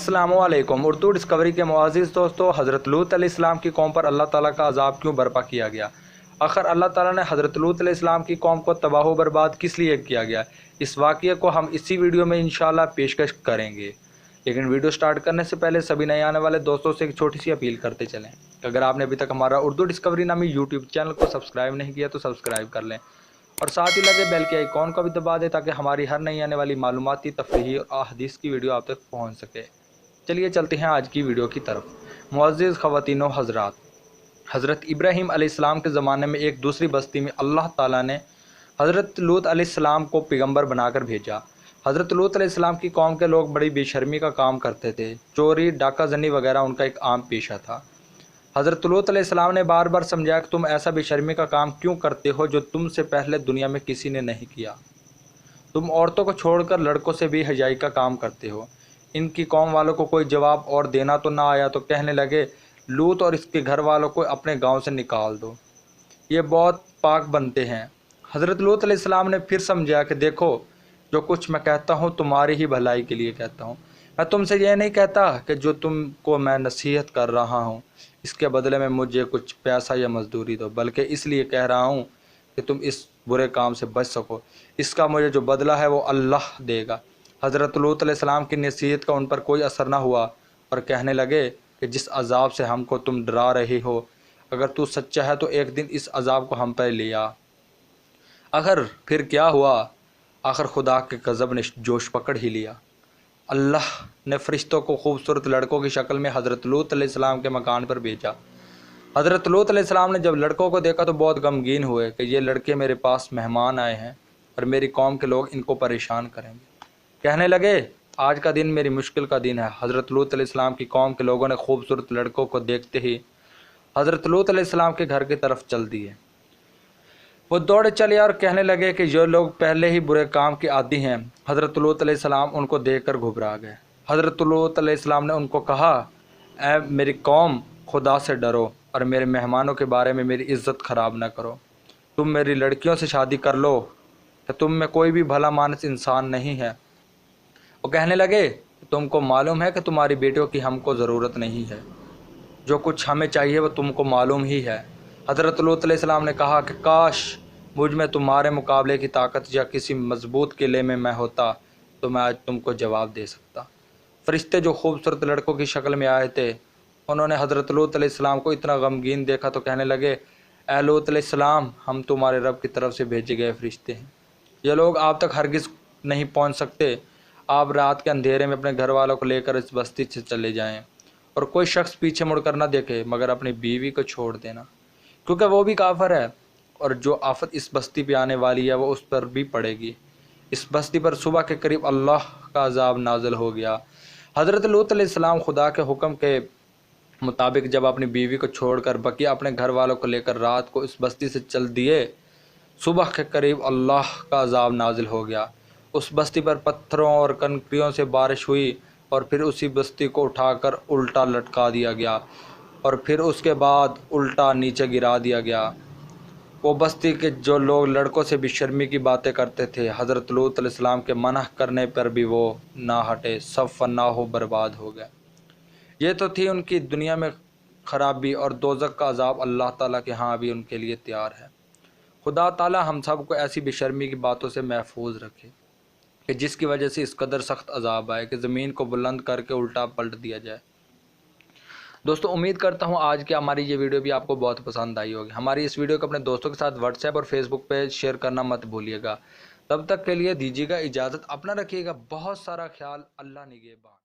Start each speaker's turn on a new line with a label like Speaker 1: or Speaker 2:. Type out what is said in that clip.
Speaker 1: अस्सलामुअलैकुम। उर्दू डिस्कवरी के मुआज़िज़ दोस्तों, हज़रत लूत अलैहिस्सलाम की कौम पर अल्लाह ताला का अज़ाब क्यों बर्पा किया गया? आखिर अल्लाह ताला ने हज़रत लूत अलैहिस्सलाम की कौम को तबाह बर्बाद किस लिए किया गया? इस वाक़ये को हम इसी वीडियो में इंशाअल्लाह पेशकश करेंगे। लेकिन वीडियो स्टार्ट करने से पहले सभी नए आने वाले दोस्तों से एक छोटी सी अपील करते चलें। अगर आपने अभी तक हमारा उर्दू डिस्कवरी नामी यूट्यूब चैनल को सब्सक्राइब नहीं किया तो सब्सक्राइब कर लें और साथ ही लगे बेल के आइकॉन को भी दबा दें ताकि हमारी हर नई आने वाली मालूमाती, तफरीही और अहादीस की वीडियो आप तक पहुँच सके। चलिए चलते हैं आज की वीडियो की तरफ। मुअज़्ज़िज़ ख़वातीन व हज़रात, हज़रत इब्राहीम अलैहिस्सलाम के ज़माने में एक दूसरी बस्ती में अल्लाह ताला ने हज़रत लूत अलैहिस्सलाम को पैगंबर बनाकर भेजा। हज़रत लूत अलैहिस्सलाम की कौम के लोग बड़ी बेशर्मी का काम करते थे। चोरी, डाका ज़नी वगैरह उनका एक आम पेशा था। हज़रत लूत अलैहिस्सलाम ने बार बार समझाया कि तुम ऐसा बेशर्मी का काम क्यों करते हो जो तुमसे पहले दुनिया में किसी ने नहीं किया। तुम औरतों को छोड़कर लड़कों से भी हयाई का काम करते हो। इनकी कौम वालों को कोई जवाब और देना तो ना आया तो कहने लगे, लूत और इसके घर वालों को अपने गांव से निकाल दो, ये बहुत पाक बनते हैं। हज़रत लूत अलैहिस्सलाम ने फिर समझाया कि देखो, जो कुछ मैं कहता हूँ तुम्हारी ही भलाई के लिए कहता हूँ। मैं तुमसे यह नहीं कहता कि जो तुमको मैं नसीहत कर रहा हूँ इसके बदले में मुझे कुछ पैसा या मजदूरी दो, बल्कि इसलिए कह रहा हूँ कि तुम इस बुरे काम से बच सको। इसका मुझे जो बदला है वो अल्लाह देगा। हज़रत लूत अलैहिस्सलाम की नसीहत का उन पर कोई असर न हुआ और कहने लगे कि जिस अज़ाब से हमको तुम डरा रहे हो, अगर तू सच्चा है तो एक दिन इस अज़ाब को हम पर ले आ। आखिर फिर क्या हुआ? आखिर खुदा के गज़ब ने जोश पकड़ ही लिया। अल्लाह ने फ़रिश्तों को खूबसूरत लड़कों की शक्ल में हज़रत लूत अलैहिस्सलाम के मकान पर भेजा। हज़रत लूत अलैहिस्सलाम ने जब लड़कों को देखा तो बहुत गमगीन हुए कि ये लड़के मेरे पास मेहमान आए हैं और मेरी कौम के लोग इनको परेशान करेंगे। कहने लगे, आज का दिन मेरी मुश्किल का दिन है। हज़रत लूत अलैहिस्सलाम की कौम के लोगों ने खूबसूरत लड़कों को देखते ही हज़रत लूत अलैहिस्सलाम के घर की तरफ चल दिए। वो दौड़े चले और कहने लगे कि जो लोग पहले ही बुरे काम के आदी हैं। हज़रत लूत अलैहिस्सलाम उनको देखकर घबरा गए। हज़रत लूत अलैहिस्सलाम ने उनको कहा, ऐ मेरी कौम, खुदा से डरो और मेरे मेहमानों के बारे में मेरी इज़्ज़त ख़राब न करो। तुम मेरी लड़कियों से शादी कर लो कि तुम में कोई भी भला मानस इंसान नहीं है। वो कहने लगे, तुमको मालूम है कि तुम्हारी बेटियों की हमको ज़रूरत नहीं है, जो कुछ हमें चाहिए वो तुमको मालूम ही है। हज़रत लूत अलैहिस्सलाम ने कहा कि काश मुझ में तुम्हारे मुकाबले की ताकत या किसी मजबूत किले में मैं होता तो मैं आज तुमको जवाब दे सकता। फरिश्ते जो खूबसूरत लड़कों की शक्ल में आए थे, उन्होंने हज़रत लूत अलैहिस्सलाम को इतना गमगीन देखा तो कहने लगे, ऐ लूत अलैहिस्सलाम, हम तुम्हारे रब की तरफ से भेजे गए फरिश्ते हैं। ये लोग आप तक हरगिज़ नहीं पहुंच सकते। आप रात के अंधेरे में अपने घर वालों को लेकर इस बस्ती से चले जाएं और कोई शख्स पीछे मुड़कर न देखे, मगर अपनी बीवी को छोड़ देना, क्योंकि वो भी काफिर है और जो आफत इस बस्ती पे आने वाली है वो उस पर भी पड़ेगी। इस बस्ती पर सुबह के करीब अल्लाह का अज़ाब नाज़िल हो गया। हज़रत लूत अलैहिस्सलाम खुदा के हुक्म के मुताबिक जब अपनी बीवी को छोड़कर बकिया अपने घर वालों को लेकर रात को इस बस्ती से चल दिए, सुबह के करीब अल्लाह का अज़ाब नाज़िल हो गया। उस बस्ती पर पत्थरों और कंकरियों से बारिश हुई और फिर उसी बस्ती को उठाकर उल्टा लटका दिया गया और फिर उसके बाद उल्टा नीचे गिरा दिया गया। वो बस्ती के जो लोग लड़कों से बेशर्मी की बातें करते थे, हज़रत लूत अलैहिस्सलाम के मना करने पर भी वो ना हटे, सब फना हो बर्बाद हो गए। ये तो थी उनकी दुनिया में ख़राबी और दोज़ख का अज़ाब अल्लाह ताला के यहाँ भी उनके लिए तैयार है। खुदा ताला हम सब को ऐसी बेशर्मी की बातों से महफूज रखे कि जिसकी वजह से इस कदर सख्त अज़ाब आए कि ज़मीन को बुलंद करके उल्टा पलट दिया जाए। दोस्तों, उम्मीद करता हूँ आज की हमारी ये वीडियो भी आपको बहुत पसंद आई होगी। हमारी इस वीडियो को अपने दोस्तों के साथ व्हाट्सएप और फेसबुक पे शेयर करना मत भूलिएगा। तब तक के लिए दीजिएगा इजाज़त। अपना रखिएगा बहुत सारा ख्याल। अल्लाह निगहबान।